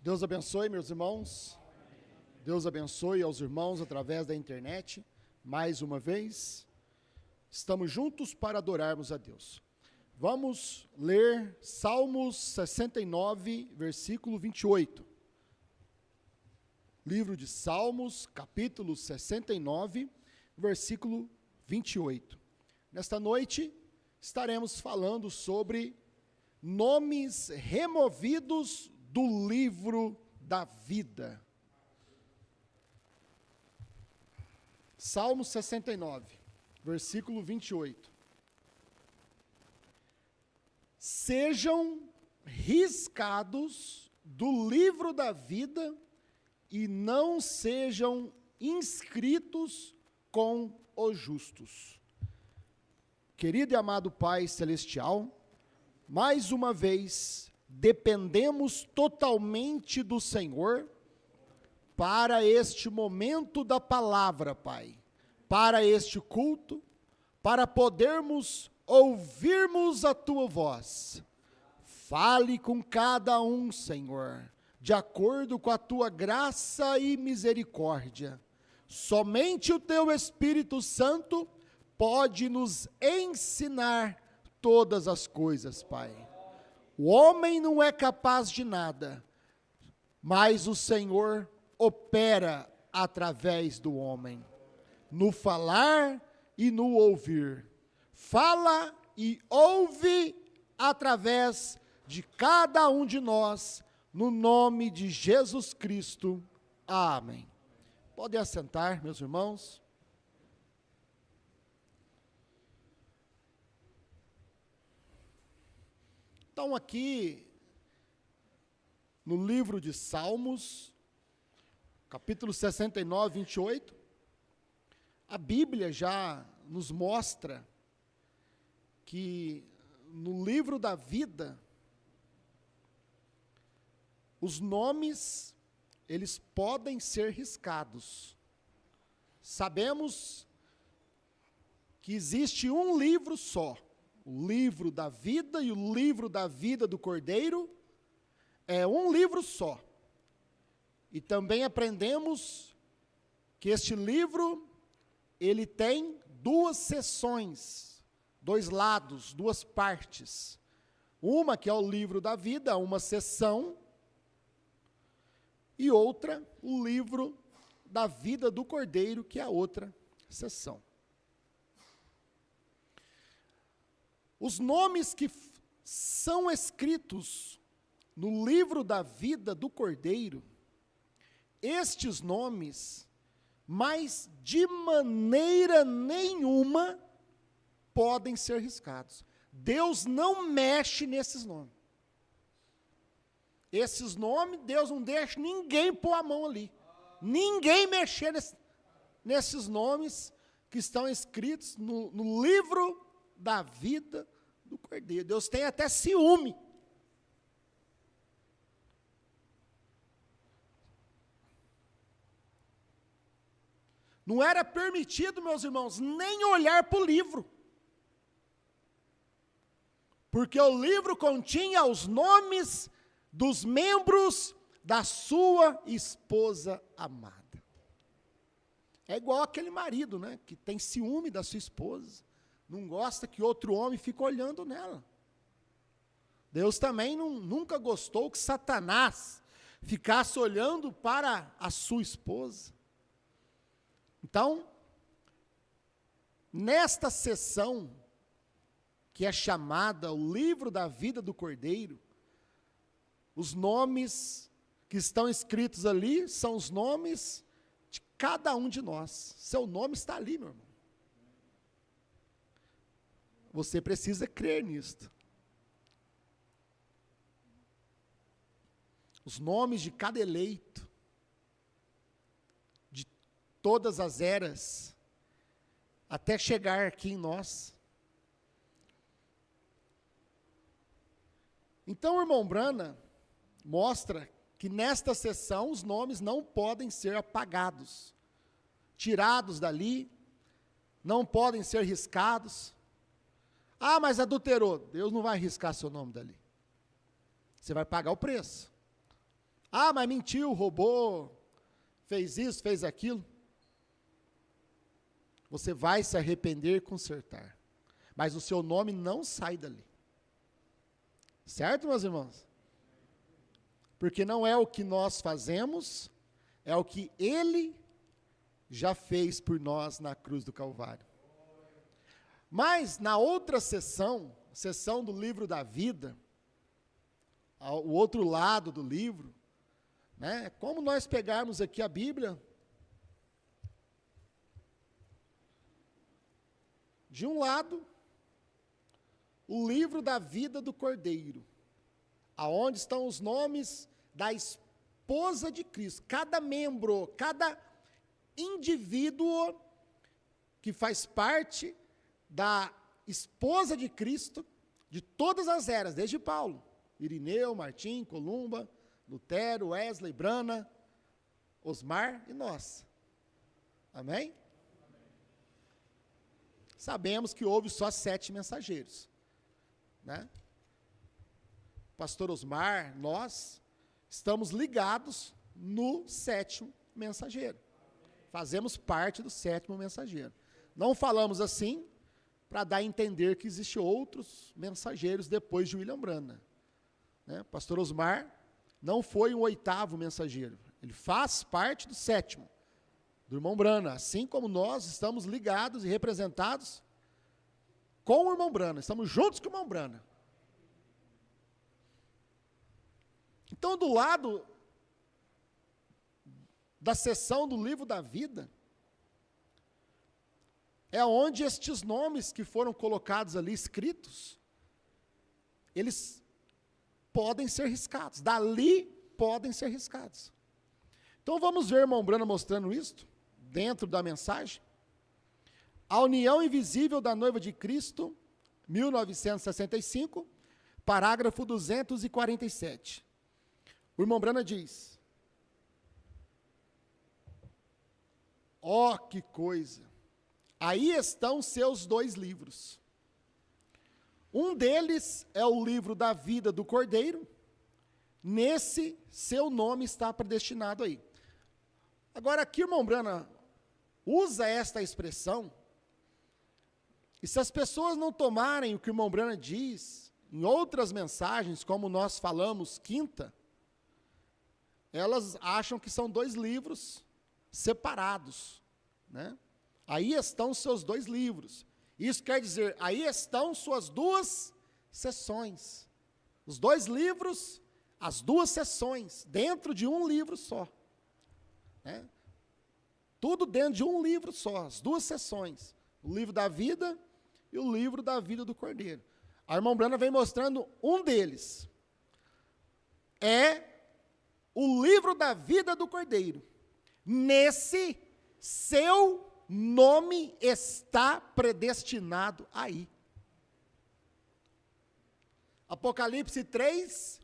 Deus abençoe, meus irmãos. Deus abençoe aos irmãos através da internet. Mais uma vez, estamos juntos para adorarmos a Deus. Vamos ler Salmos 69, versículo 28. Livro de Salmos, capítulo 69, versículo 28. Nesta noite, estaremos falando sobre nomes removidos do livro da vida. Salmo 69, versículo 28. Sejam riscados do livro da vida e não sejam inscritos com os justos. Querido e amado Pai Celestial, mais uma vez, dependemos totalmente do Senhor para este momento da palavra, Pai, para este culto, para podermos ouvirmos a Tua voz. Fale com cada um, Senhor, de acordo com a Tua graça e misericórdia. Somente o Teu Espírito Santo pode nos ensinar todas as coisas, Pai. O homem não é capaz de nada, mas o Senhor opera através do homem, no falar e no ouvir. Fala e ouve através de cada um de nós, no nome de Jesus Cristo. Amém. Podem assentar, meus irmãos. Então, aqui, no livro de Salmos, capítulo 69, 28, a Bíblia já nos mostra que no livro da vida, os nomes, eles podem ser riscados. Sabemos que existe um livro só, o livro da vida e o livro da vida do Cordeiro é um livro só. E também aprendemos que este livro, ele tem duas seções, dois lados, duas partes. Uma que é o livro da vida, uma seção, e outra, o livro da vida do Cordeiro, que é a outra seção. Os nomes que são escritos no livro da vida do Cordeiro, estes nomes, mas de maneira nenhuma podem ser riscados. Deus não mexe nesses nomes. Esses nomes, Deus não deixa ninguém pôr a mão ali. Ninguém mexer nesses nomes que estão escritos no livro da vida do Cordeiro. Deus tem até ciúme. Não era permitido, meus irmãos, nem olhar para o livro. Porque o livro continha os nomes dos membros da sua esposa amada. É igual aquele marido, né, que tem ciúme da sua esposa. Não gosta que outro homem fique olhando nela. Deus também nunca gostou que Satanás ficasse olhando para a sua esposa. Então, nesta sessão, que é chamada o livro da vida do Cordeiro, os nomes que estão escritos ali são os nomes de cada um de nós. Seu nome está ali, meu irmão. Você precisa crer nisto. Os nomes de cada eleito, de todas as eras, até chegar aqui em nós. Então, o irmão Brana mostra que nesta sessão os nomes não podem ser apagados, tirados dali, não podem ser riscados. Ah, mas adulterou. Deus não vai riscar seu nome dali. Você vai pagar o preço. Ah, mas mentiu, roubou, fez isso, fez aquilo. Você vai se arrepender e consertar. Mas o seu nome não sai dali. Certo, meus irmãos? Porque não é o que nós fazemos, é o que Ele já fez por nós na cruz do Calvário. Mas na outra sessão do livro da vida, o outro lado do livro, né, como nós pegarmos aqui a Bíblia, de um lado, o livro da vida do Cordeiro, aonde estão os nomes da esposa de Cristo, cada membro, cada indivíduo que faz parte da esposa de Cristo, de todas as eras, desde Paulo, Irineu, Martim, Columba, Lutero, Wesley, Brana, Osmar e nós. Amém? Sabemos que houve só 7 mensageiros, né? Pastor Osmar, nós estamos ligados no 7º mensageiro. Fazemos parte do 7º mensageiro. Não falamos assim para dar a entender que existem outros mensageiros depois de William Branham, né? Pastor Osmar não foi o 8º mensageiro. Ele faz parte do 7º, do irmão Branham, assim como nós estamos ligados e representados com o irmão Branham, estamos juntos com o irmão Branham. Então, do lado da seção do livro da vida, é onde estes nomes que foram colocados ali, escritos, eles podem ser riscados, dali podem ser riscados. Então vamos ver o irmão Branham mostrando isto, dentro da mensagem. A união invisível da noiva de Cristo, 1965, parágrafo 247. O irmão Branham diz: ó, que coisa! Aí estão seus 2 livros. Um deles é o livro da vida do Cordeiro. Nesse, seu nome está predestinado aí. Agora, aqui o irmão Branham usa esta expressão, e se as pessoas não tomarem o que o irmão Branham diz, em outras mensagens, como nós falamos, quinta, elas acham que são 2 livros separados, né? Aí estão seus 2 livros. Isso quer dizer, aí estão suas 2 sessões. Os 2 livros, as 2 sessões, dentro de um livro só, né? Tudo dentro de um livro só, as 2 sessões. O livro da vida e o livro da vida do Cordeiro. A irmã Branham vem mostrando um deles. É o livro da vida do Cordeiro. Nesse, seu nome está predestinado aí. Apocalipse 3,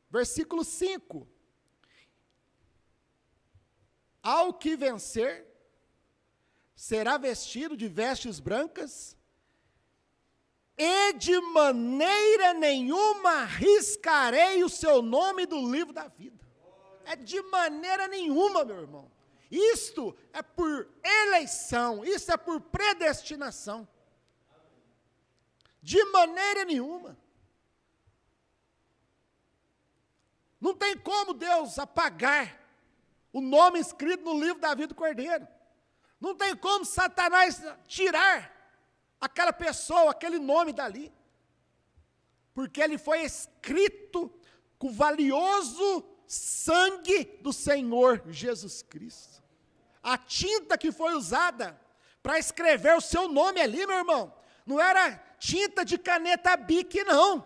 versículo 5. Ao que vencer, será vestido de vestes brancas, e de maneira nenhuma riscarei o seu nome do livro da vida. É de maneira nenhuma, meu irmão. Isto é por eleição, isso é por predestinação. De maneira nenhuma. Não tem como Deus apagar o nome escrito no livro da vida do Cordeiro. Não tem como Satanás tirar aquela pessoa, aquele nome dali. Porque ele foi escrito com o valioso sangue do Senhor Jesus Cristo. A tinta que foi usada para escrever o seu nome ali, meu irmão, não era tinta de caneta Bic, não.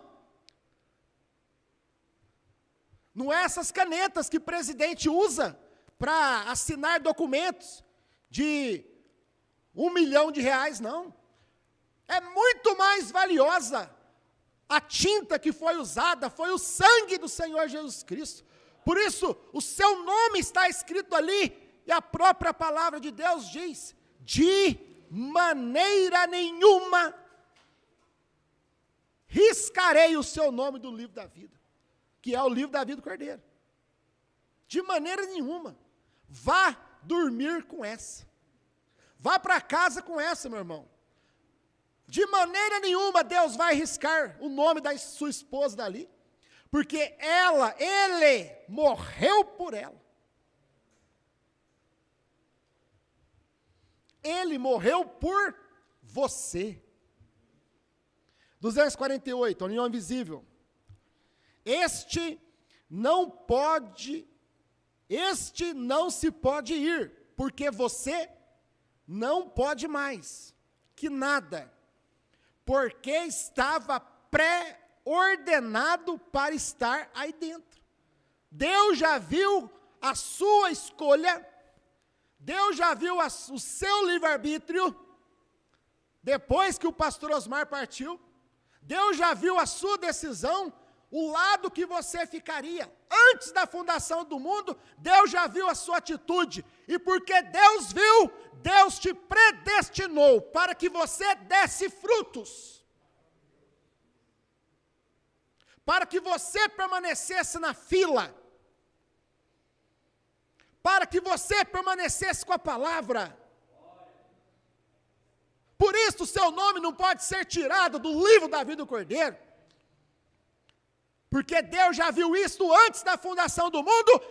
Não é essas canetas que o presidente usa para assinar documentos de R$1 milhão, não. É muito mais valiosa a tinta que foi usada, foi o sangue do Senhor Jesus Cristo. Por isso, o seu nome está escrito ali, e a própria palavra de Deus diz: de maneira nenhuma riscarei o seu nome do livro da vida, que é o livro da vida do Cordeiro. De maneira nenhuma. Vá dormir com essa. Vá para casa com essa, meu irmão. De maneira nenhuma Deus vai arriscar o nome da sua esposa dali. Porque ele morreu por ela. Ele morreu por você. 248, a união invisível. Este não se pode ir, porque você não pode mais, que nada, porque estava pré-ordenado para estar aí dentro. Deus já viu a sua escolha, Deus já viu o seu livre-arbítrio, depois que o pastor Osmar partiu, Deus já viu a sua decisão, o lado que você ficaria. Antes da fundação do mundo, Deus já viu a sua atitude. E porque Deus viu, Deus te predestinou para que você desse frutos. Para que você permanecesse na fila. Para que você permanecesse com a palavra. Por isso o seu nome não pode ser tirado do livro da vida do Cordeiro. Porque Deus já viu isso antes da fundação do mundo.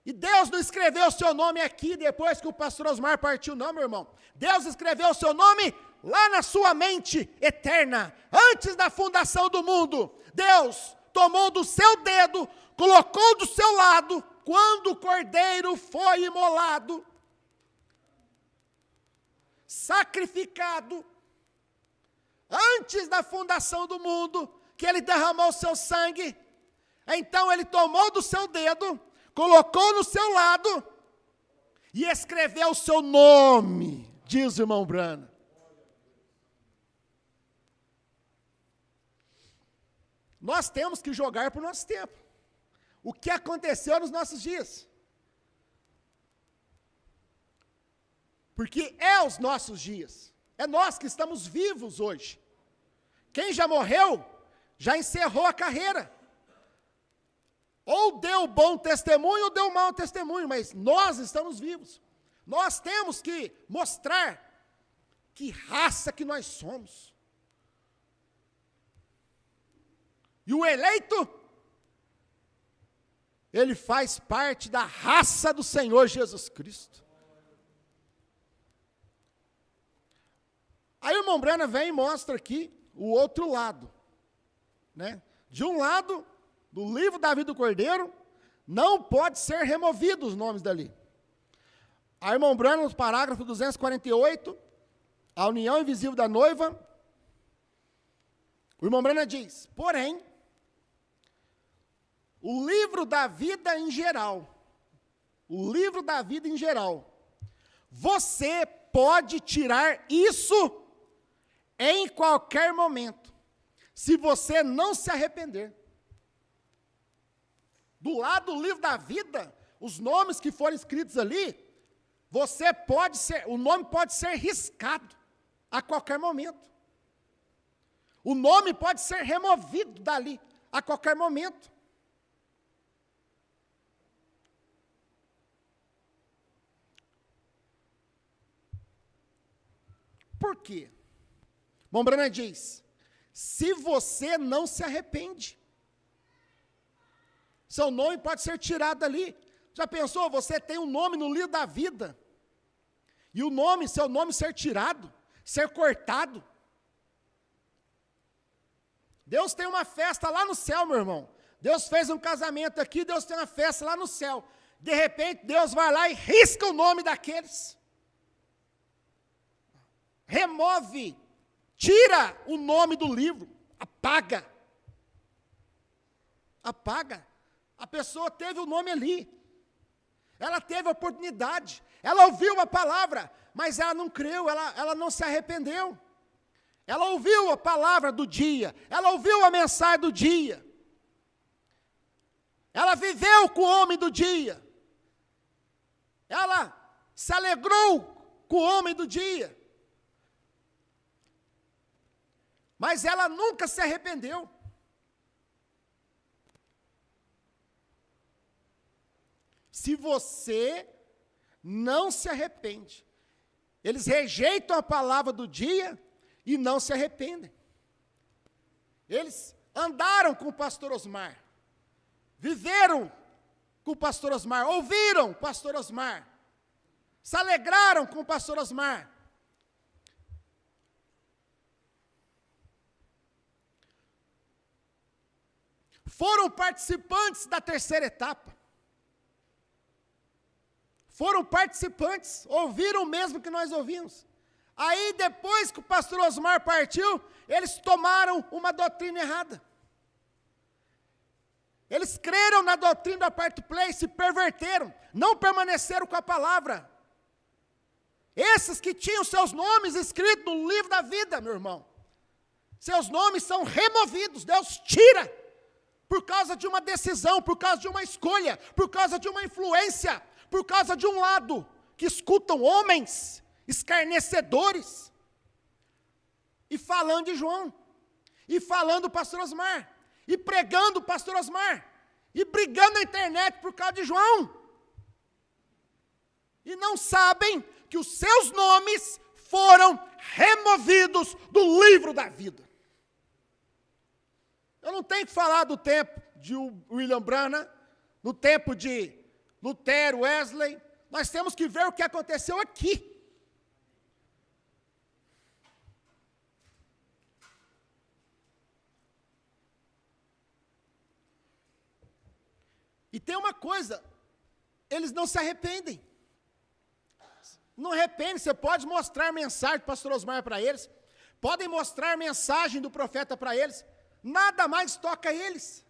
E Deus não escreveu o seu nome aqui depois que o pastor Osmar partiu, não, meu irmão. Deus escreveu o seu nome lá na sua mente eterna. Antes da fundação do mundo. Deus tomou do seu dedo, colocou do seu lado, quando o cordeiro foi imolado, sacrificado, antes da fundação do mundo, que ele derramou o seu sangue, então ele tomou do seu dedo, colocou no seu lado, e escreveu o seu nome, diz o irmão Brana. Nós temos que jogar para o nosso tempo, o que aconteceu nos nossos dias, porque é os nossos dias, é nós que estamos vivos hoje. Quem já morreu, já encerrou a carreira, ou deu bom testemunho, ou deu mau testemunho, mas nós estamos vivos, nós temos que mostrar que raça que nós somos, e o eleito, ele faz parte da raça do Senhor Jesus Cristo. Aí o irmão Brana vem e mostra aqui o outro lado, né? De um lado, do livro da vida do Cordeiro, não pode ser removido os nomes dali. Aí o irmão Brana, no parágrafo 248, a união invisível da noiva, o irmão Brana diz, porém, o livro da vida em geral, você pode tirar isso em qualquer momento, se você não se arrepender. Do lado do livro da vida, os nomes que forem escritos ali, o nome pode ser riscado a qualquer momento. O nome pode ser removido dali a qualquer momento. Por quê? Bom, Brana diz, se você não se arrepende, seu nome pode ser tirado ali. Já pensou, você tem um nome no livro da vida, e seu nome ser tirado, ser cortado? Deus tem uma festa lá no céu, meu irmão. Deus fez um casamento aqui, Deus tem uma festa lá no céu. De repente, Deus vai lá e risca o nome daqueles. Remove, tira o nome do livro, apaga. A pessoa teve o nome ali, ela teve a oportunidade, ela ouviu a palavra, mas ela não creu, ela não se arrependeu. Ela ouviu a palavra do dia, ela ouviu a mensagem do dia, ela viveu com o homem do dia, ela se alegrou com o homem do dia, mas ela nunca se arrependeu. se você não se arrepende. Eles rejeitam a palavra do dia e não se arrependem. Eles andaram com o pastor Osmar, viveram com o pastor Osmar, ouviram o pastor Osmar, se alegraram com o pastor Osmar. Foram participantes da terceira etapa. Foram participantes, ouviram o mesmo que nós ouvimos. Aí, depois que o pastor Osmar partiu, eles tomaram uma doutrina errada. Eles creram na doutrina do Aperto Play, se perverteram, não permaneceram com a palavra. Esses que tinham seus nomes escritos no livro da vida, meu irmão, seus nomes são removidos, Deus tira, por causa de uma decisão, por causa de uma escolha, por causa de uma influência, por causa de um lado, que escutam homens escarnecedores, e falando de João, e falando do pastor Osmar, e pregando o pastor Osmar, e brigando na internet por causa de João, e não sabem que os seus nomes foram removidos do livro da vida. Eu não tenho que falar do tempo de William Branham, no tempo de Lutero, Wesley, nós temos que ver o que aconteceu aqui. E tem uma coisa, eles não se arrependem. Não arrependem, você pode mostrar mensagem do pastor Osmar para eles, podem mostrar mensagem do profeta para eles, nada mais toca eles.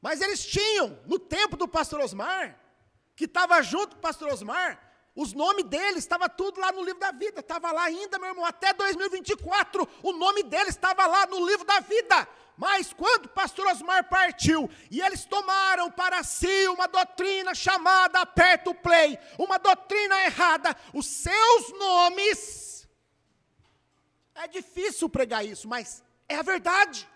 Mas eles tinham, no tempo do pastor Osmar, que estava junto com o pastor Osmar, os nomes deles, estava tudo lá no livro da vida, estava lá ainda, meu irmão, até 2024, o nome deles estava lá no livro da vida. Mas quando o pastor Osmar partiu, e eles tomaram para si uma doutrina chamada Aperto Play, uma doutrina errada, os seus nomes, é difícil pregar isso, mas é a verdade.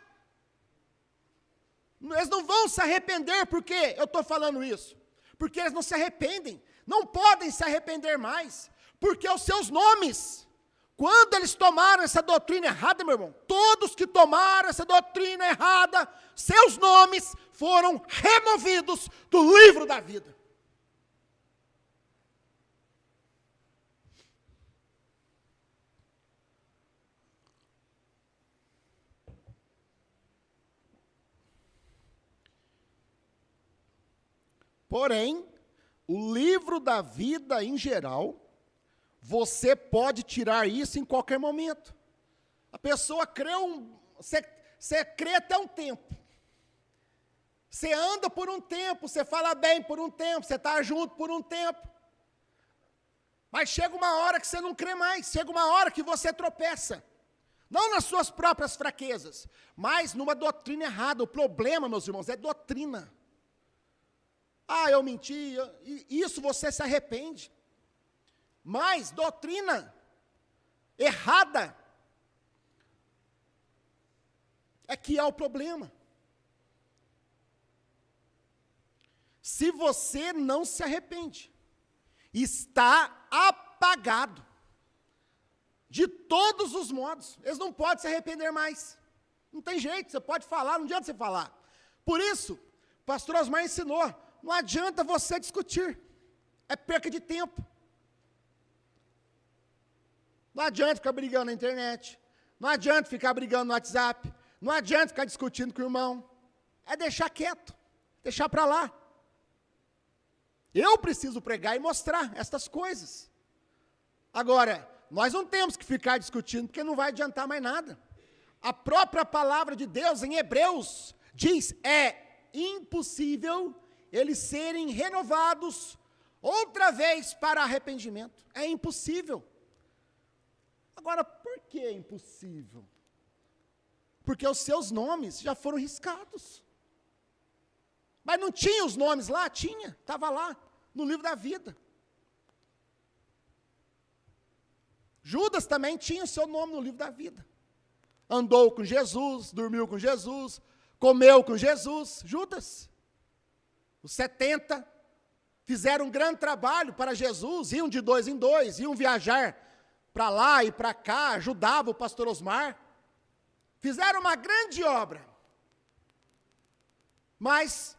Eles não vão se arrepender, porque eu estou falando isso, porque eles não se arrependem, não podem se arrepender mais, porque os seus nomes, quando eles tomaram essa doutrina errada, meu irmão, todos que tomaram essa doutrina errada, seus nomes foram removidos do livro da vida. Porém, o livro da vida em geral, você pode tirar isso em qualquer momento. A pessoa crê você crê até um tempo. Você anda por um tempo, você fala bem por um tempo, você está junto por um tempo. Mas chega uma hora que você não crê mais, chega uma hora que você tropeça. Não nas suas próprias fraquezas, mas numa doutrina errada. O problema, meus irmãos, é doutrina. Ah, eu menti, isso você se arrepende. Mas doutrina errada é que é o problema. Se você não se arrepende, está apagado de todos os modos. Eles não podem se arrepender mais. Não tem jeito, você pode falar, não adianta você falar. Por isso, o pastor Osmar ensinou, não adianta você discutir, é perca de tempo. Não adianta ficar brigando na internet, não adianta ficar brigando no WhatsApp, não adianta ficar discutindo com o irmão, é deixar quieto, deixar para lá. Eu preciso pregar e mostrar estas coisas. Agora, nós não temos que ficar discutindo, porque não vai adiantar mais nada. A própria palavra de Deus, em Hebreus, diz, é impossível eles serem renovados outra vez para arrependimento. É impossível. Agora, por que é impossível? Porque os seus nomes já foram riscados. Mas não tinha os nomes lá? Tinha, estava lá, no livro da vida. Judas também tinha o seu nome no livro da vida. Andou com Jesus, dormiu com Jesus, comeu com Jesus, Judas. Os 70 fizeram um grande trabalho para Jesus, iam de 2 em 2, iam viajar para lá e para cá, ajudavam o pastor Osmar. Fizeram uma grande obra. Mas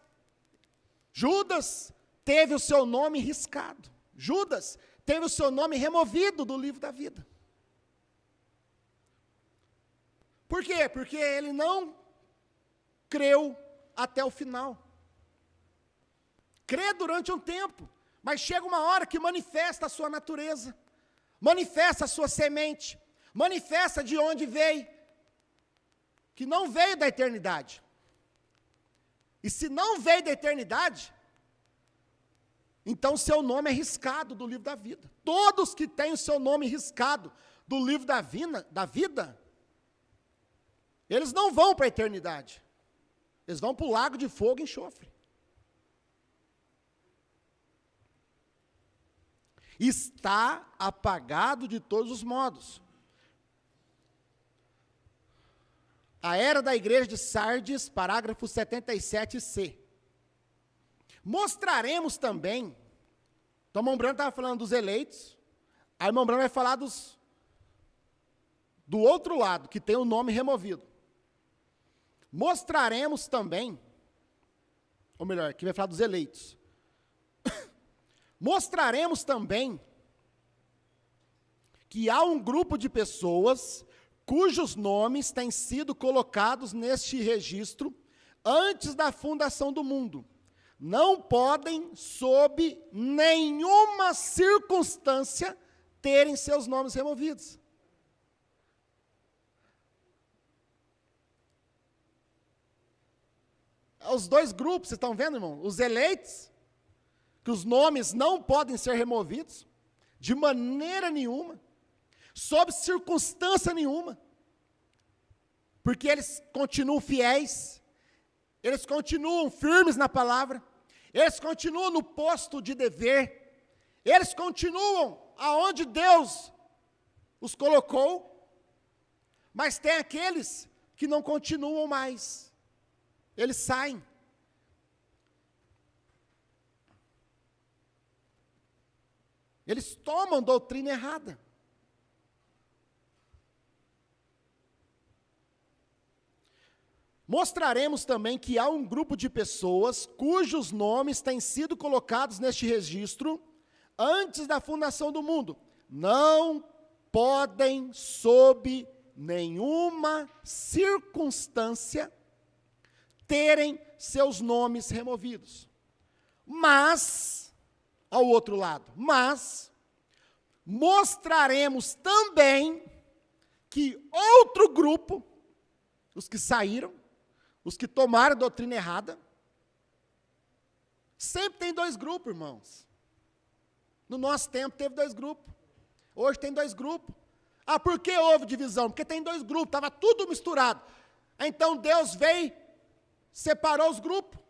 Judas teve o seu nome riscado. Judas teve o seu nome removido do livro da vida. Por quê? Porque ele não creu até o final. Crê durante um tempo, mas chega uma hora que manifesta a sua natureza, manifesta a sua semente, manifesta de onde veio, que não veio da eternidade. E se não veio da eternidade, então seu nome é riscado do livro da vida. Todos que têm o seu nome riscado do livro da vida, eles não vão para a eternidade. Eles vão para o lago de fogo e enxofre. Está apagado de todos os modos. A era da igreja de Sardes, parágrafo 77c. Mostraremos também, então o irmão Branco estava falando dos eleitos, aí o irmão Branco vai falar do outro lado, que tem o nome removido. Mostraremos também, ou melhor, aqui vai falar dos eleitos. Mostraremos também que há um grupo de pessoas cujos nomes têm sido colocados neste registro antes da fundação do mundo. Não podem, sob nenhuma circunstância, terem seus nomes removidos. Os dois grupos, vocês estão vendo, irmão? Os eleitos, que os nomes não podem ser removidos, de maneira nenhuma, sob circunstância nenhuma, porque eles continuam fiéis, eles continuam firmes na palavra, eles continuam no posto de dever, eles continuam aonde Deus os colocou, mas tem aqueles que não continuam mais, eles saem. Eles tomam doutrina errada. Mostraremos também que há um grupo de pessoas cujos nomes têm sido colocados neste registro antes da fundação do mundo. Não podem, sob nenhuma circunstância, terem seus nomes removidos. Mas, ao outro lado, mas mostraremos também que outro grupo, os que saíram, os que tomaram a doutrina errada, sempre tem dois grupos, irmãos. No nosso tempo teve dois grupos, hoje tem dois grupos. Ah, por que houve divisão? Porque tem dois grupos, estava tudo misturado. Então Deus veio, separou os grupos.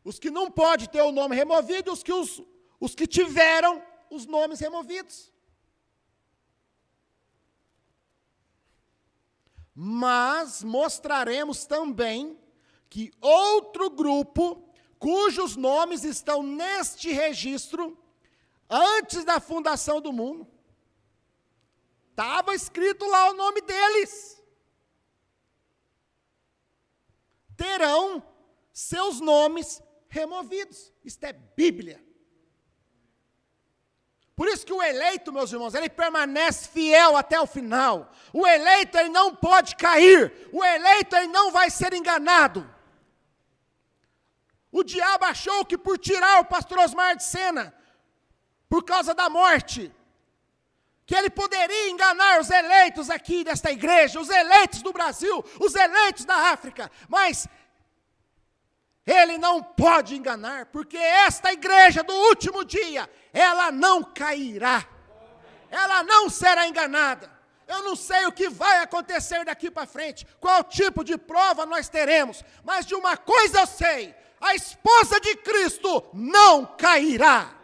Os que não podem ter o nome removido, os que tiveram os nomes removidos. Mas mostraremos também que outro grupo, cujos nomes estão neste registro, antes da fundação do mundo, estava escrito lá o nome deles, terão seus nomes removidos. Isto é Bíblia. Por isso que o eleito, meus irmãos, ele permanece fiel até o final. O eleito, ele não pode cair. O eleito, ele não vai ser enganado. O diabo achou que por tirar o pastor Osmar de cena, por causa da morte, que ele poderia enganar os eleitos aqui desta igreja, os eleitos do Brasil, os eleitos da África, mas ele não pode enganar, porque esta igreja do último dia, ela não cairá, ela não será enganada. Eu não sei o que vai acontecer daqui para frente, qual tipo de prova nós teremos, mas de uma coisa eu sei, a esposa de Cristo não cairá.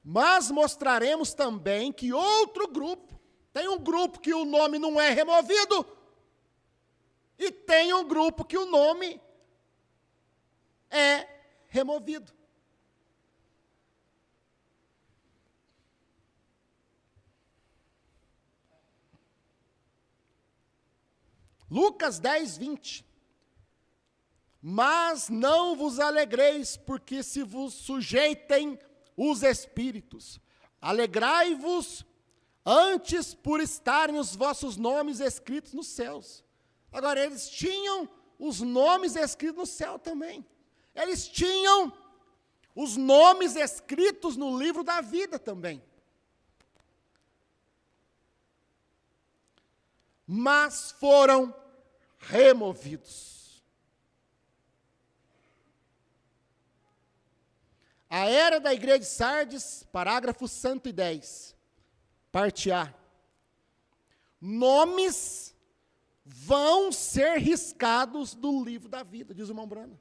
Mas mostraremos também que outro grupo Tem um grupo que o nome não é removido, e tem um grupo que o nome é removido. Lucas 10, 20. Mas não vos alegreis, porque se vos sujeitem os espíritos. Alegrai-vos antes por estarem os vossos nomes escritos nos céus. Agora, eles tinham os nomes escritos no céu também. Eles tinham os nomes escritos no livro da vida também. Mas foram removidos. A era da igreja de Sardes, parágrafo 110, parte A. Nomes vão ser riscados do livro da vida, diz o irmão Brana.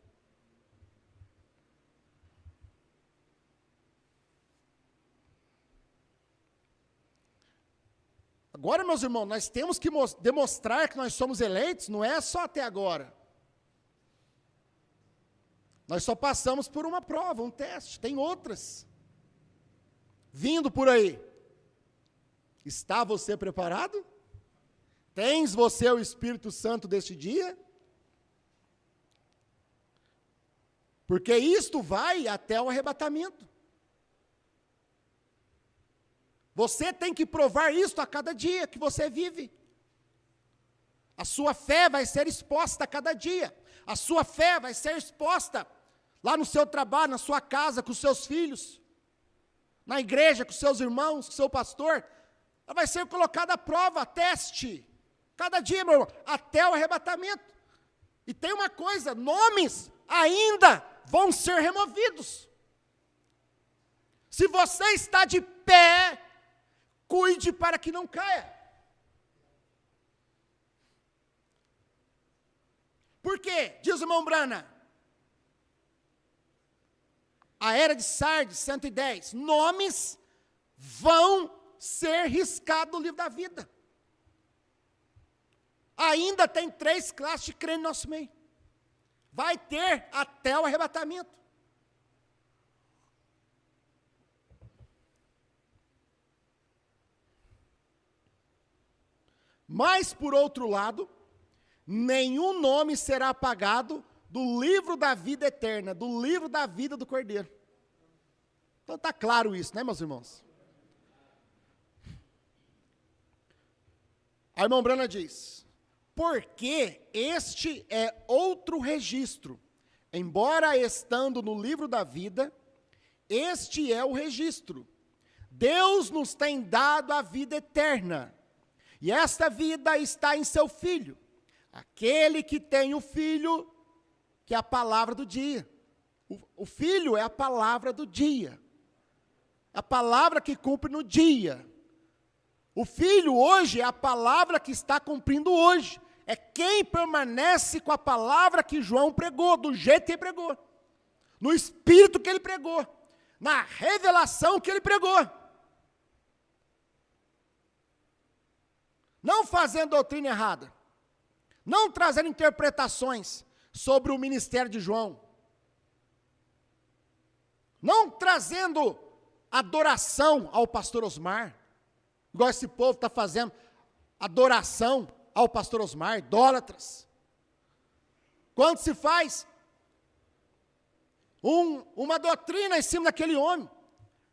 Agora, meus irmãos, nós temos que demonstrar que nós somos eleitos, não é só até agora. Nós só passamos por uma prova, um teste, tem outras vindo por aí. Está você preparado? Tens você o Espírito Santo deste dia? Porque isto vai até o arrebatamento. Você tem que provar isto a cada dia que você vive. A sua fé vai ser exposta a cada dia. A sua fé vai ser exposta lá no seu trabalho, na sua casa, com os seus filhos, na igreja, com os seus irmãos, com o seu pastor. Ela vai ser colocada à prova, a teste, cada dia, meu irmão, até o arrebatamento. E tem uma coisa, nomes ainda vão ser removidos. Se você está de pé, cuide para que não caia. Por quê? Diz o irmão Brana. A era de Sardes, 110. Nomes vão ser riscados no livro da vida. Ainda tem 3 classes de crente no nosso meio. Vai ter até o arrebatamento. Mas, por outro lado, nenhum nome será apagado do livro da vida eterna, do livro da vida do Cordeiro. Então está claro isso, né, meus irmãos? A irmã Brana diz, porque este é outro registro, embora estando no livro da vida, este é o registro. Deus nos tem dado a vida eterna, e esta vida está em seu Filho, aquele que tem o Filho, que é a palavra do dia. O Filho é a palavra do dia, a palavra que cumpre no dia. O Filho hoje é a palavra que está cumprindo hoje, é quem permanece com a palavra que João pregou, do jeito que ele pregou, no Espírito que ele pregou, na revelação que ele pregou. Não fazendo doutrina errada, não trazendo interpretações sobre o ministério de João, não trazendo adoração ao pastor Osmar, igual esse povo está fazendo, adoração ao pastor Osmar, idólatras. Quando se faz uma doutrina em cima daquele homem,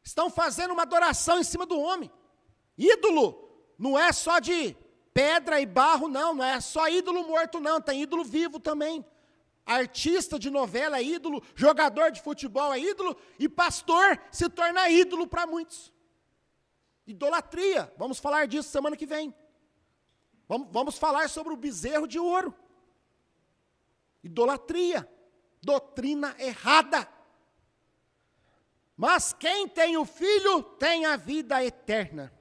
estão fazendo uma adoração em cima do homem. Ídolo não é só de pedra e barro, não é só ídolo morto, não, tem ídolo vivo também. Artista de novela é ídolo, jogador de futebol é ídolo, e pastor se torna ídolo para muitos. Idolatria, vamos falar disso semana que vem. Vamos falar sobre o bezerro de ouro. Idolatria, doutrina errada. Mas quem tem o Filho tem a vida eterna.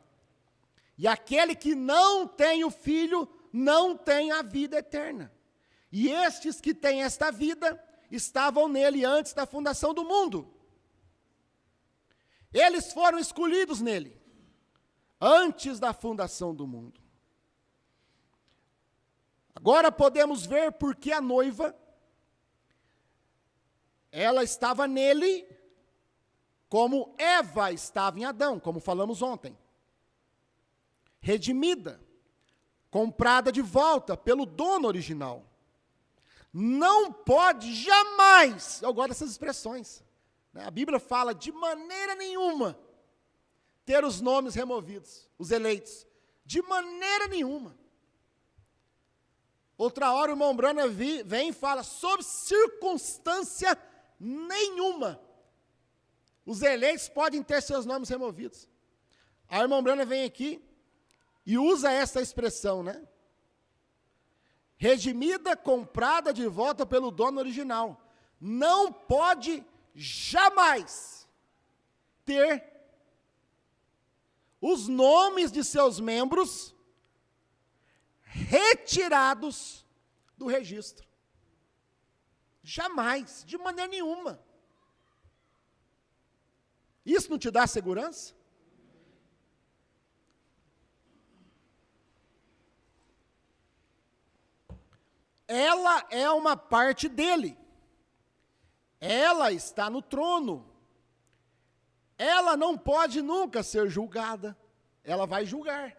E aquele que não tem o Filho não tem a vida eterna. E estes que têm esta vida estavam nele antes da fundação do mundo. Eles foram escolhidos nele, antes da fundação do mundo. Agora podemos ver porque a noiva, ela estava nele, como Eva estava em Adão, como falamos ontem. Redimida, comprada de volta pelo dono original. Não pode jamais, eu gosto dessas expressões, né? A Bíblia fala de maneira nenhuma ter os nomes removidos, os eleitos, de maneira nenhuma. Outra hora o irmão Brana vem e fala, sob circunstância nenhuma, os eleitos podem ter seus nomes removidos. A irmã Brana vem aqui e usa essa expressão, né? Redimida, comprada de volta pelo dono original. Não pode jamais ter os nomes de seus membros retirados do registro. Jamais, de maneira nenhuma. Isso não te dá segurança? Ela é uma parte dele. Ela está no trono. Ela não pode nunca ser julgada. Ela vai julgar.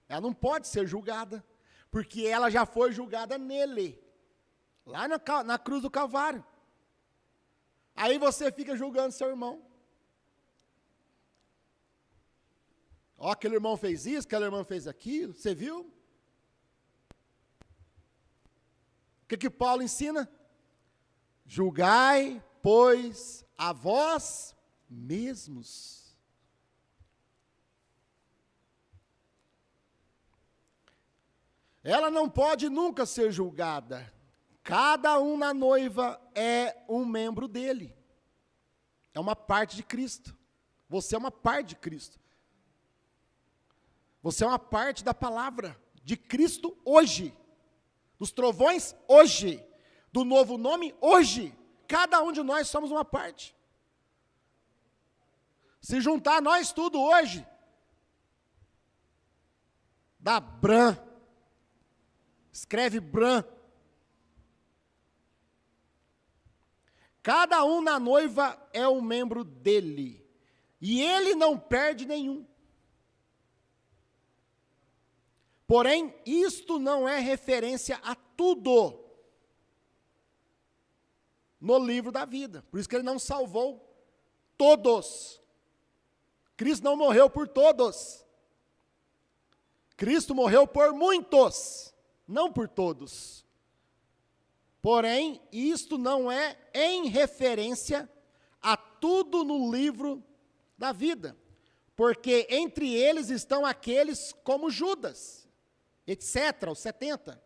Ela não pode ser julgada, porque ela já foi julgada nele, lá na cruz do Calvário. Aí você fica julgando seu irmão. Ó, aquele irmão fez isso, aquele irmão fez aquilo, você viu? O que Paulo ensina? Julgai, pois, a vós mesmos. Ela não pode nunca ser julgada. Cada um na noiva é um membro dele. É uma parte de Cristo. Você é uma parte de Cristo. Você é uma parte da palavra de Cristo hoje. Dos trovões hoje. Do novo nome hoje. Cada um de nós somos uma parte. Se juntar nós tudo hoje, dá Bran. Escreve Bran. Cada um na noiva é um membro dele. E ele não perde nenhum. Porém, isto não é referência a tudo no livro da vida. Por isso que ele não salvou todos. Cristo não morreu por todos. Cristo morreu por muitos, não por todos. Porém, isto não é em referência a tudo no livro da vida. Porque entre eles estão aqueles como Judas, etc., os 70,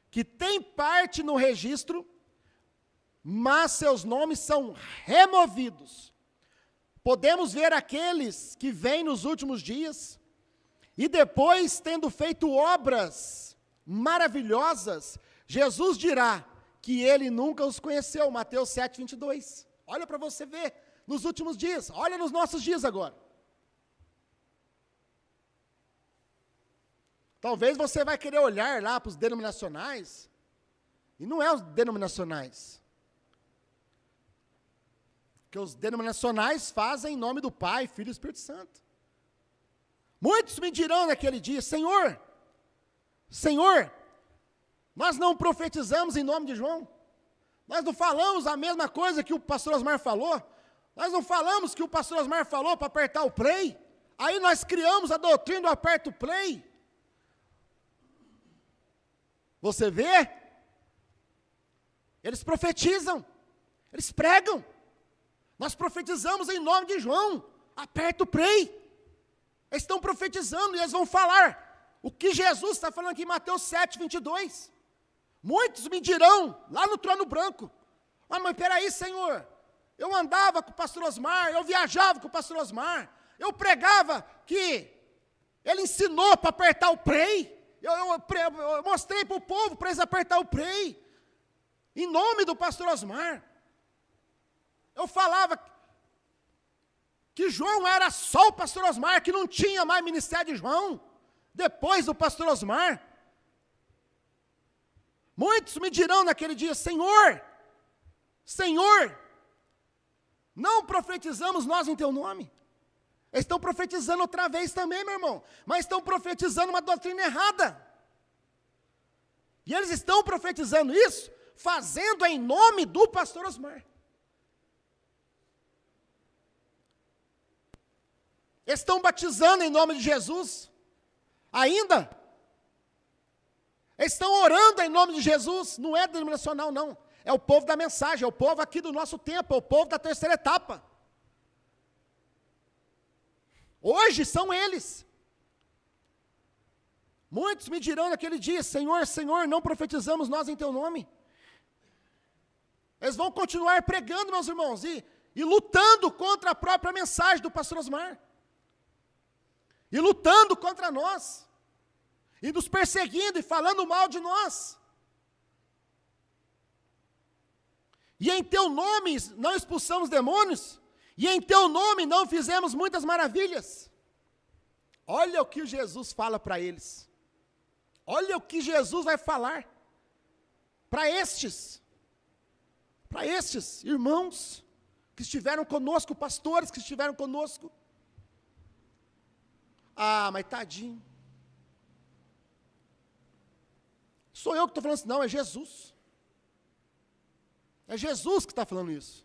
que têm parte no registro, mas seus nomes são removidos. Podemos ver aqueles que vêm nos últimos dias, e depois, tendo feito obras maravilhosas, Jesus dirá que ele nunca os conheceu, Mateus 7, 22. Olha para você ver, nos últimos dias, olha nos nossos dias agora. Talvez você vai querer olhar lá para os denominacionais, e não é os denominacionais. Porque os denominacionais fazem em nome do Pai, Filho e Espírito Santo. Muitos me dirão naquele dia, Senhor, nós não profetizamos em nome de João, nós não falamos a mesma coisa que o pastor Osmar falou, nós não falamos que o pastor Osmar falou para apertar o play, aí nós criamos a doutrina do aperta o play. Você vê? Eles profetizam, eles pregam, nós profetizamos em nome de João, aperta o play. Eles estão profetizando e eles vão falar o que Jesus está falando aqui em Mateus 7, 22. Muitos me dirão, lá no trono branco, mas peraí, Senhor, eu andava com o pastor Osmar, eu viajava com o pastor Osmar, eu pregava que ele ensinou para apertar o play, eu mostrei para o povo para eles apertar o play, em nome do pastor Osmar. Eu falava que que João era só o pastor Osmar, que não tinha mais ministério de João, depois do pastor Osmar. Muitos me dirão naquele dia: Senhor, Senhor, não profetizamos nós em teu nome? Eles estão profetizando outra vez também, meu irmão, mas estão profetizando uma doutrina errada. E eles estão profetizando isso, fazendo em nome do pastor Osmar. Estão batizando em nome de Jesus, ainda. Estão orando em nome de Jesus, não é denominacional não, é o povo da mensagem, é o povo aqui do nosso tempo, é o povo da terceira etapa. Hoje são eles. Muitos me dirão naquele dia: Senhor, Senhor, não profetizamos nós em teu nome? Eles vão continuar pregando, meus irmãos, e lutando contra a própria mensagem do pastor Osmar. E lutando contra nós. E nos perseguindo e falando mal de nós. E em teu nome não expulsamos demônios, e em teu nome não fizemos muitas maravilhas. Olha o que Jesus fala para eles. Olha o que Jesus vai falar para estes irmãos que estiveram conosco, pastores que estiveram conosco. Ah, mas tadinho. Sou eu que estou falando isso? Não, é Jesus. É Jesus que está falando isso.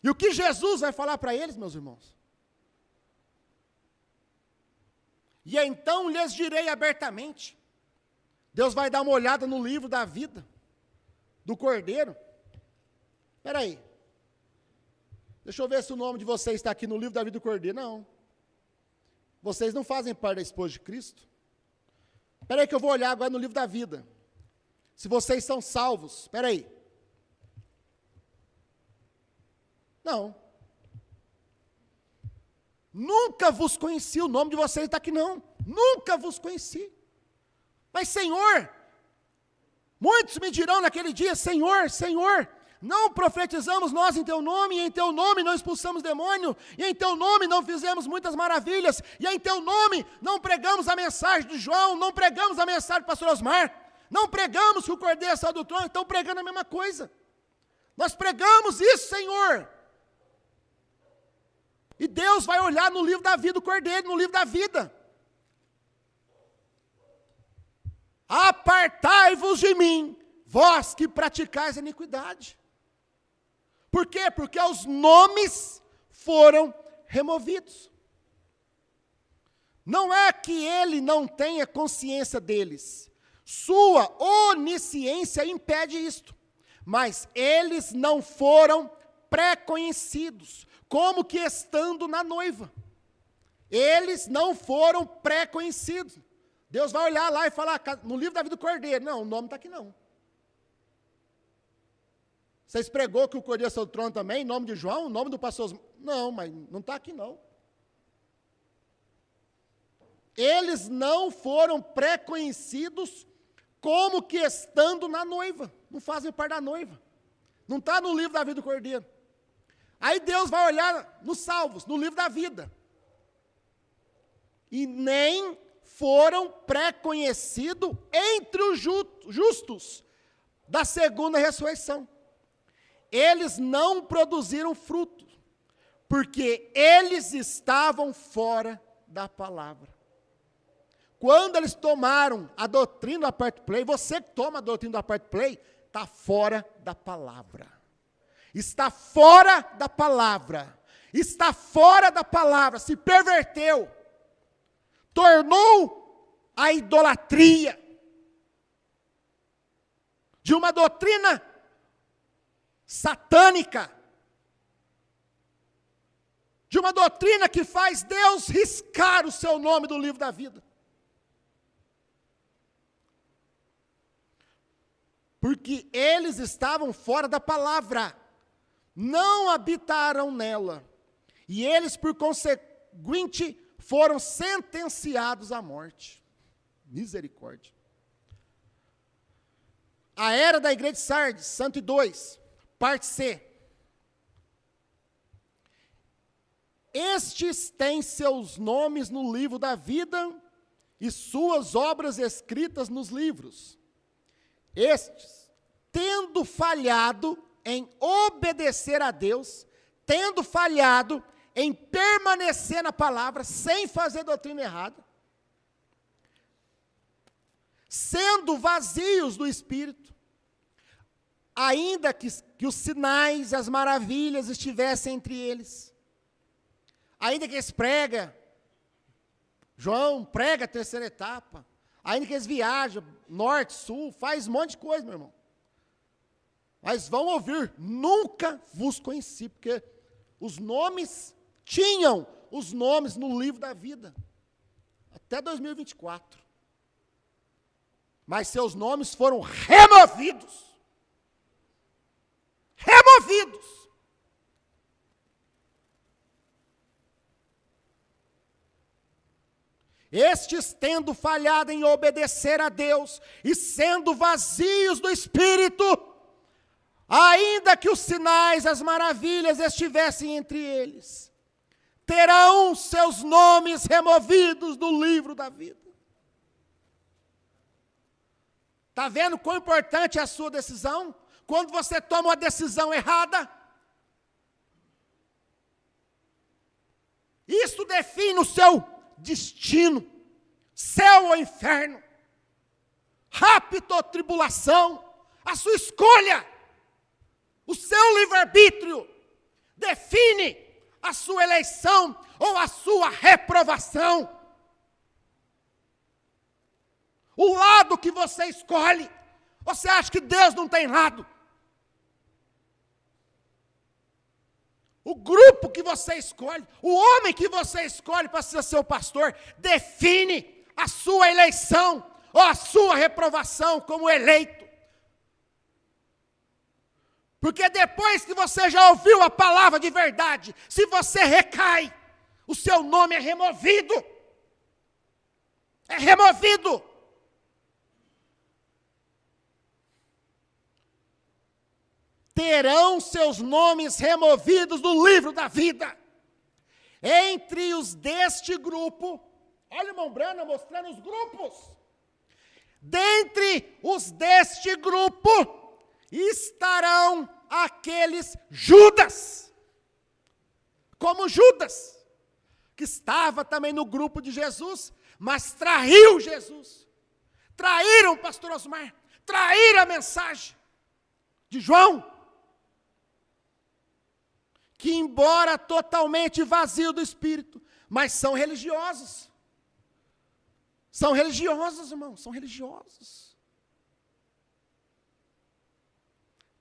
E o que Jesus vai falar para eles, meus irmãos? E então lhes direi abertamente. Deus vai dar uma olhada no livro da vida do Cordeiro. Espera aí. Deixa eu ver se o nome de vocês está aqui no livro da vida do Cordeiro. Não. Vocês não fazem parte da esposa de Cristo. Espera aí que eu vou olhar agora no livro da vida. Se vocês são salvos. Espera aí. Não. Nunca vos conheci, o nome de vocês está aqui não. Nunca vos conheci. Mas Senhor, muitos me dirão naquele dia: Senhor, Senhor, não profetizamos nós em teu nome, e em teu nome não expulsamos demônio, e em teu nome não fizemos muitas maravilhas, e em teu nome não pregamos a mensagem de João, não pregamos a mensagem do pastor Osmar, não pregamos que o Cordeiro saiu do trono. Estão pregando a mesma coisa. Nós pregamos isso, Senhor. E Deus vai olhar no livro da vida do Cordeiro, no livro da vida. Apartai-vos de mim, vós que praticais a iniquidade. Por quê? Porque os nomes foram removidos. Não é que ele não tenha consciência deles. Sua onisciência impede isto. Mas eles não foram pré-conhecidos, como que estando na noiva. Eles não foram pré-conhecidos. Deus vai olhar lá e falar, no livro da vida do Cordeiro, não, o nome está aqui não. Vocês pregou que o Cordeiro saiu do trono também, em nome de João, o nome do pastor? Não, mas não está aqui não. Eles não foram pré-conhecidos como que estando na noiva. Não fazem parte da noiva. Não está no livro da vida do Cordeiro. Aí Deus vai olhar nos salvos, no livro da vida. E nem foram pré-conhecidos entre os justos da segunda ressurreição. Eles não produziram fruto, porque eles estavam fora da palavra. Quando eles tomaram a doutrina do apartheid play, você que toma a doutrina do apartheid play, está fora da palavra. Está fora da palavra. Está fora da palavra. Se perverteu. Tornou a idolatria de uma doutrina satânica. De uma doutrina que faz Deus riscar o seu nome do livro da vida. Porque eles estavam fora da palavra, não habitaram nela, e eles, por conseguinte, foram sentenciados à morte. Misericórdia. A era da igreja de Sardes, 102, parte C. estes têm seus nomes no livro da vida e suas obras escritas nos livros. Estes, tendo falhado em obedecer a Deus, tendo falhado em permanecer na palavra, sem fazer doutrina errada, sendo vazios do Espírito, ainda que os sinais e as maravilhas estivessem entre eles, ainda que eles pregam, João prega a terceira etapa, ainda que eles viajam, norte, sul, faz um monte de coisa, meu irmão. Mas vão ouvir, nunca vos conheci, porque os nomes, tinham os nomes no livro da vida, até 2024. Mas seus nomes foram removidos. Removidos. Estes, tendo falhado em obedecer a Deus e sendo vazios do Espírito, ainda que os sinais, as maravilhas estivessem entre eles, terão seus nomes removidos do livro da vida. Está vendo quão importante é a sua decisão? Quando você toma uma decisão errada, isso define o seu destino, céu ou inferno, rapto ou tribulação, a sua escolha, o seu livre-arbítrio, define a sua eleição ou a sua reprovação. O lado que você escolhe, você acha que Deus não tem lado? O grupo que você escolhe, o homem que você escolhe para ser seu pastor, define a sua eleição ou a sua reprovação como eleito. Porque depois que você já ouviu a palavra de verdade, se você recai, o seu nome é removido. É removido. Terão seus nomes removidos do livro da vida. Entre os deste grupo, olha o irmão Brana mostrando os grupos. Dentre os deste grupo, estarão aqueles Judas, como Judas, que estava também no grupo de Jesus, mas traiu Jesus. Traíram o pastor Osmar, traíram a mensagem de João, que embora totalmente vazio do Espírito, mas são religiosos. São religiosos, irmãos, são religiosos.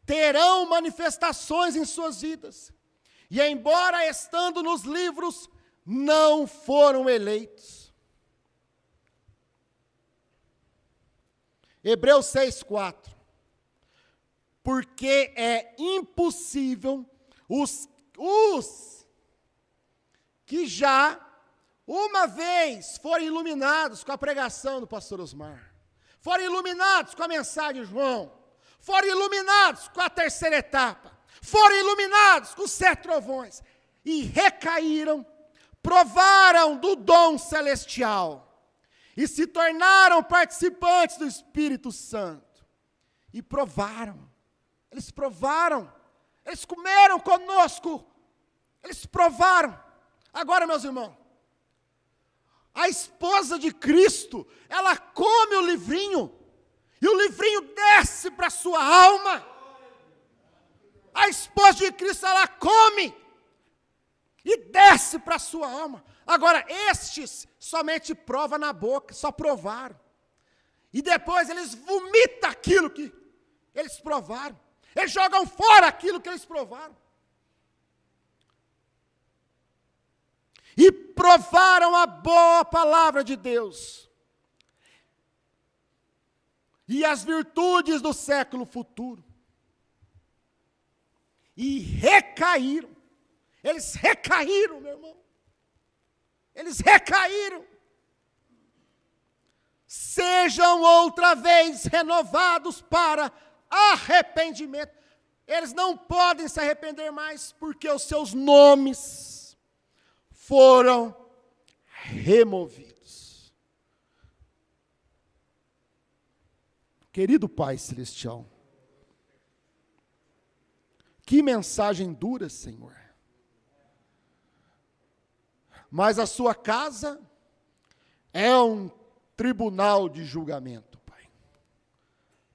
Terão manifestações em suas vidas, e embora estando nos livros, não foram eleitos. Hebreus 6,4. Porque é impossível os que já uma vez foram iluminados com a pregação do pastor Osmar, foram iluminados com a mensagem de João, foram iluminados com a terceira etapa, foram iluminados com os 7 trovões, e recaíram, provaram do dom celestial, e se tornaram participantes do Espírito Santo, e provaram, eles comeram conosco, eles provaram. Agora, meus irmãos, a esposa de Cristo, ela come o livrinho, e o livrinho desce para a sua alma. A esposa de Cristo, ela come, e desce para a sua alma. Agora, estes somente provam na boca, só provaram. E depois eles vomitam aquilo que eles provaram. Eles jogam fora aquilo que eles provaram. E provaram a boa palavra de Deus. E as virtudes do século futuro. E recaíram. Eles recaíram, meu irmão. Eles recaíram. Sejam outra vez renovados para arrependimento. Eles não podem se arrepender mais, porque os seus nomes foram removidos. Querido Pai Celestial, que mensagem dura, Senhor. Mas a sua casa é um tribunal de julgamento, Pai.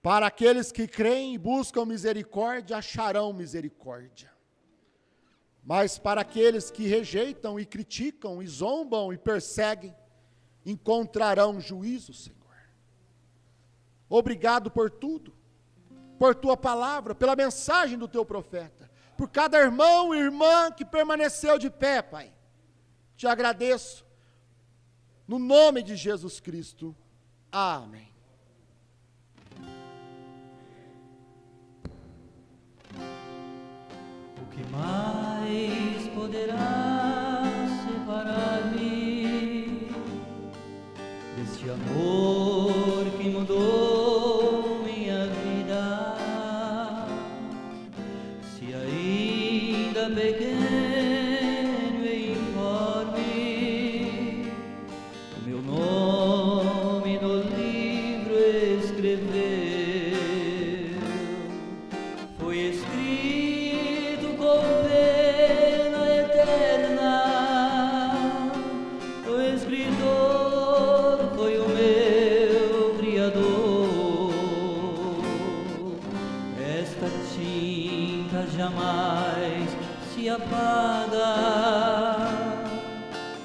Para aqueles que creem e buscam misericórdia, acharão misericórdia. Mas para aqueles que rejeitam e criticam, e zombam e perseguem, encontrarão juízo, Senhor. Obrigado por tudo, por tua palavra, pela mensagem do teu profeta, por cada irmão e irmã que permaneceu de pé, Pai. Te agradeço, no nome de Jesus Cristo. Amém. O que mais poderá separar-me desse amor que mudou minha vida? Se ainda pequeno e informe, o meu nome no livro escreveu, foi escrito com pena eterna, o escritor foi o meu Criador. Esta tinta jamais se apaga,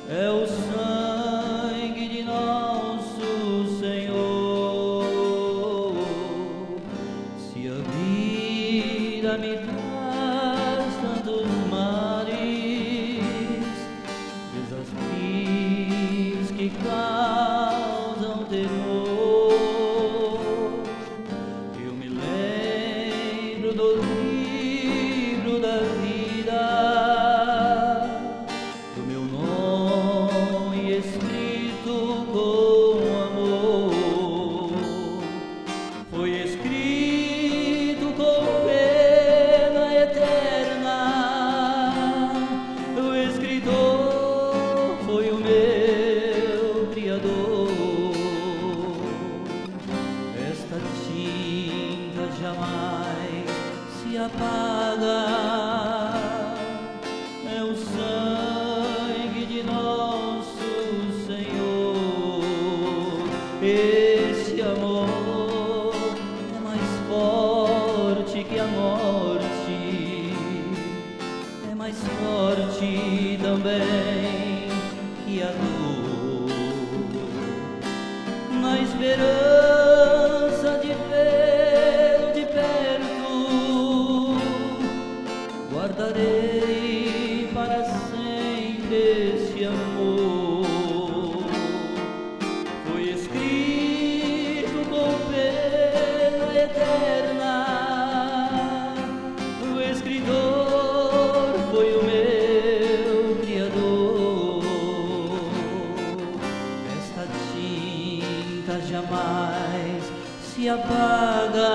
é o sangue de nosso Senhor. Se a vida me traz tantos males, desafios que causam temor, eu me lembro do livro da vida, do meu nome escrito com amor. Foi escrito com pena eterna, o escritor foi o meu Criador. Esta tinta jamais se apaga, é o sangue de nosso Senhor. Esse amor é mais forte que a morte, é mais forte também que a dor. Na esperança de vê-lo de perto, guardarei para sempre esse amor. Foi escrito com pena eterna, o escritor foi o meu Criador. Esta tinta jamais se apaga,